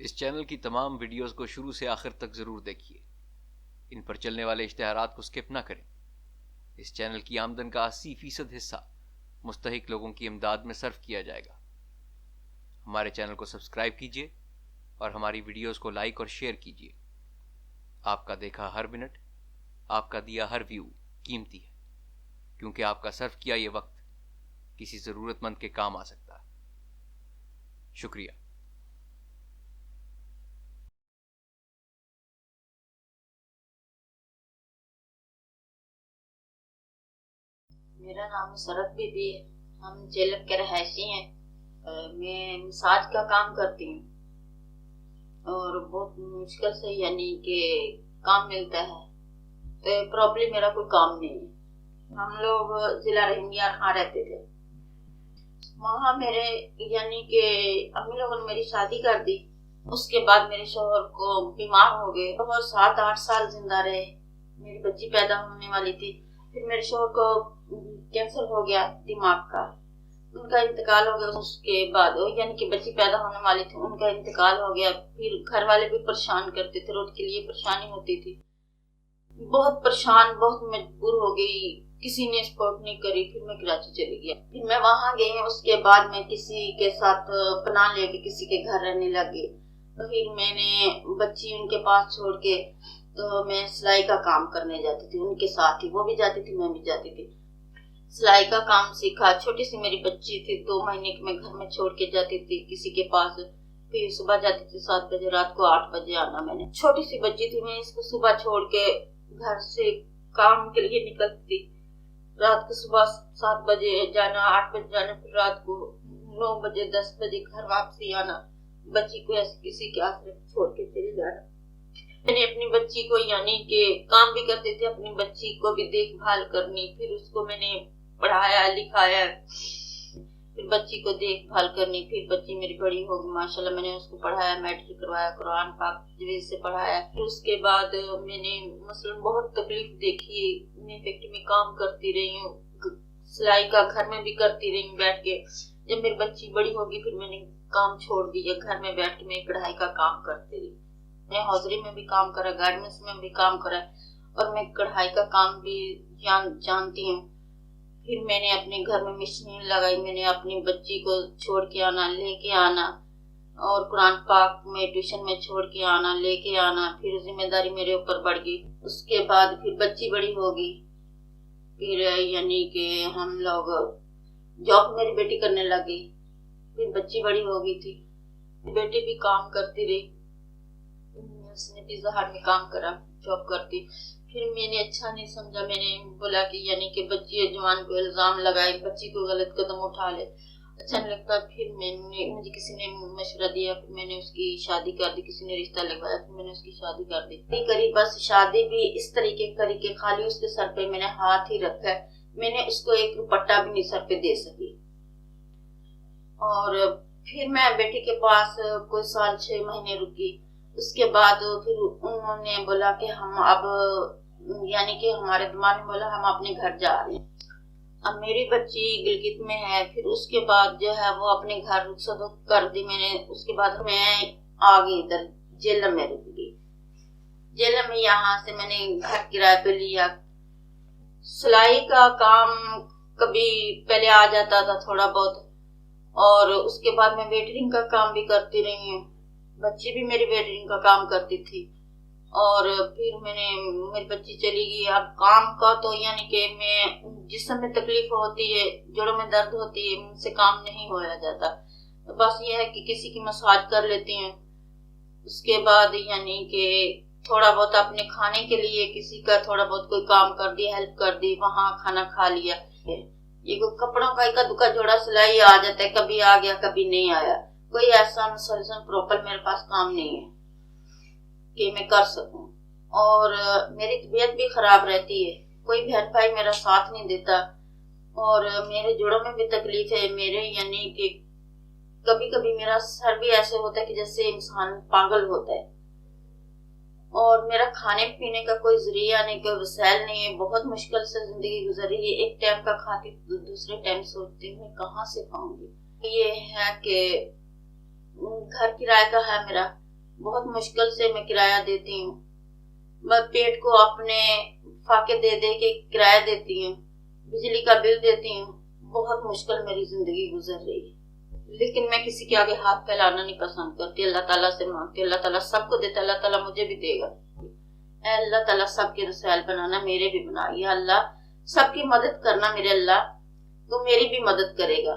اس channel کی تمام videos کو شروع سے آخر تک ضرور دیکھیے. ان پر چلنے والے اشتہارات کو سکپ نہ کریں. اس چینل کی آمدن کا 80% حصہ مستحق لوگوں کی امداد میں صرف کیا جائے گا. ہمارے چینل کو سبسکرائب کیجیے اور ہماری ویڈیوز کو لائک اور شیئر کیجیے. آپ کا دیکھا ہر منٹ، آپ کا دیا ہر ویو قیمتی ہے، کیونکہ آپ کا صرف کیا یہ وقت کسی ضرورت مند کے کام آ سکتا ہے. شکریہ. میرا نام مسرت بی بی ہے. ہم جیلم کے رہائشی ہیں. میں مساج کا کام کرتی ہوں اور بہت مشکل سے یعنی کہ کام ملتا ہے. تو پراپرلی میرا کوئی کام نہیں ہے. ہم لوگ ضلع رحیمیار خان رہتے تھے. وہاں میرے یعنی کہ امی لوگوں نے میری شادی کر دی. اس کے بعد میرے شوہر کو بیمار ہو گئے. وہ 7-8 سال زندہ رہے. میری بچی پیدا ہونے والی تھی. پھر میرے شوہر کو کینسر ہو گیا دماغ کا. ان کا انتقال ہو گیا. اس کے بعد یعنی کہ بچی پیدا ہونے والی تھی، ان کا انتقال ہو گیا. پھر گھر والے بھی پریشان کرتے تھے، روٹی کے لیے پریشانی ہوتی تھی. بہت پریشان، بہت مجبور ہو گئی. کسی نے سپورٹ نہیں کری. پھر میں کراچی چلی گیا. پھر میں وہاں گئی. اس کے بعد میں کسی کے ساتھ پناہ لے کے کسی کے گھر رہنے لگی. پھر میں نے بچی ان کے پاس چھوڑ کے تو میں سلائی کا کام کرنے جاتی تھی ان کے ساتھ ہی. وہ بھی جاتی تھی، میں بھی جاتی تھی. سلائی کا کام سیکھا. چھوٹی سی میری بچی تھی، 2 مہینے کی. میں گھر میں چھوڑ کے جاتی تھی کسی کے پاس. پھر صبح جاتی تھی 7 بجے، رات کو 8 بجے آنا. میں نے چھوٹی سی بچی تھی، میں اس کو صبح چھوڑ کے گھر سے کام کے لیے نکلتی. رات کو صبح 7 بجے جانا، 8 بجے جانا، پھر رات کو 9 بجے 10 بجے گھر واپسی آنا. بچی کو ایسے کسی کے آسرے چھوڑ کے چلی جانا. میں نے اپنی بچی کو یعنی کہ کام بھی کرتے تھے، اپنی بچی کو بھی دیکھ بھال کرنی. پھر اس کو میں نے پڑھایا لکھایا، پھر بچی کو دیکھ بھال کرنی. پھر بچی میری بڑی ہوگی ماشاءاللہ. میں نے اس کو پڑھایا، میٹرک کروایا، قرآن پاک تجویز سے پڑھایا. پھر اس کے بعد میں نے مثلا بہت تکلیف دیکھی. میں فیکٹری میں کام کرتی رہی ہوں، سلائی کا گھر میں بھی کرتی رہی ہوں بیٹھ کے. جب میری بچی بڑی ہوگی پھر میں نے کام چھوڑ دیا. گھر میں بیٹھ کے میں کڑھائی کا کام کرتی رہی. میں حوضری میں بھی کام کرا، گارمنٹس میں بھی کام کرا، اور میں کڑھائی کا کام بھی جانتی ہوں. پھر میں نے اپنے گھر میں مشین لگائی. میں نے اپنی بچی کو چھوڑ کے آنا، لے کے آنا، اور قرآن پاک میں ٹیوشن میں چھوڑ کے آنا، لے کے آنا. پھر ذمہ داری میرے اوپر بڑھ گئی. اس کے بعد پھر بچی بڑی ہوگی. پھر یعنی کہ ہم لوگ جاب میری بیٹی کرنے لگی. پھر بچی بڑی ہو گئی تھی. بیٹی بھی کام کرتی رہی. اس نے پیزا ہٹ میں کام کرا، جاب کرتی. پھر میں نے اچھا نہیں سمجھا. میں نے بولا کہ یعنی کہ بچی جوان کو الزام لگائے، بچی کو غلط قدم اٹھا لے، اچھا نہیں لگتا. پھر مجھے کسی نے مشورہ دیا. پھر میں نے اس کی شادی کر دی. کسی نے رشتہ لگوایا، پھر میں نے اس کی شادی کر دی. کری بس شادی بھی اس طریقے کری کہ خالی اس کے سر پہ میں نے ہاتھ ہی رکھا ہے. میں نے اس کو ایک دوپٹہ بھی نہیں سر پہ دے سکی. اور پھر میں بیٹی کے پاس کوئی سال 6 مہینے رکی. اس کے بعد پھر انہوں نے بولا کہ ہم اب یعنی کہ ہمارے دماغ میں بولا ہم اپنے گھر جا رہے ہیں. اب میری بچی گلگت میں ہے. پھر اس کے بعد جو ہے وہ اپنے گھر رخصت کر دی. میں نے اس کے بعد میں آ گئی ادھر جیلم میں رک گئی. جیلم میں یہاں سے میں نے گھر کرائے پہ لیا. سلائی کا کام کبھی پہلے آ جاتا تھا تھوڑا بہت، اور اس کے بعد میں ویٹرنگ کا کام بھی کرتی رہی ہوں. بچی بھی میری ویٹرنگ کا کام کرتی تھی. اور پھر میری بچی چلی گئی. اب کام کا تو یعنی کہ میں جسم میں تکلیف ہوتی ہے، جوڑوں میں درد ہوتی ہے، مجھ سے کام نہیں ہویا جاتا. بس یہ ہے کہ کسی کی مساج کر لیتی ہوں. اس کے بعد یعنی کہ تھوڑا بہت اپنے کھانے کے لیے کسی کا تھوڑا بہت کوئی کام کر دی، ہیلپ کر دی، وہاں کھانا کھا لیا. یہ کپڑوں کا ایک دکا جوڑا سلائی آ جاتا ہے، کبھی آ گیا کبھی نہیں آیا. کوئی ایسا مسلسل پروپر میرے پاس کام نہیں ہے کہ میں کر سکوں. اور میری طبیعت بھی خراب رہتی ہے. کوئی بہن بھائی میرا ساتھ نہیں دیتا. اور میرے جوڑوں میں بھی تکلیف ہے. میرے یعنی کہ کبھی کبھی میرا سر بھی ایسے ہوتا ہے کہ جیسے انسان پاگل ہوتا ہے. اور میرا کھانے پینے کا کوئی ذریعہ نہیں، کوئی وسائل نہیں ہے. بہت مشکل سے زندگی گزر رہی ہے. ایک ٹائم کا کھاتی دوسرے ٹائم سوچتی ہوں کہاں سے کھاؤں گی. یہ ہے کہ گھر کرائے کا ہے میرا. بہت مشکل سے میں کرایہ دیتی ہوں. میں پیٹ کو اپنے فاقے دے دے کے کرایہ دیتی ہوں, بجلی کا بل دیتی ہوں. بہت مشکل میری زندگی گزر رہی ہے, لیکن میں کسی کے آگے ہاتھ پھیلانا نہیں پسند کرتی. اللہ تعالیٰ سے مانگتی, اللہ تعالیٰ سب کو دیتا, اللہ تعالیٰ مجھے بھی دے گا. اے اللہ تعالیٰ سب کے رسائل بنانا, میرے بھی بنا. یا اللہ سب کی مدد کرنا میرے اللہ, تو میری بھی مدد کرے گا.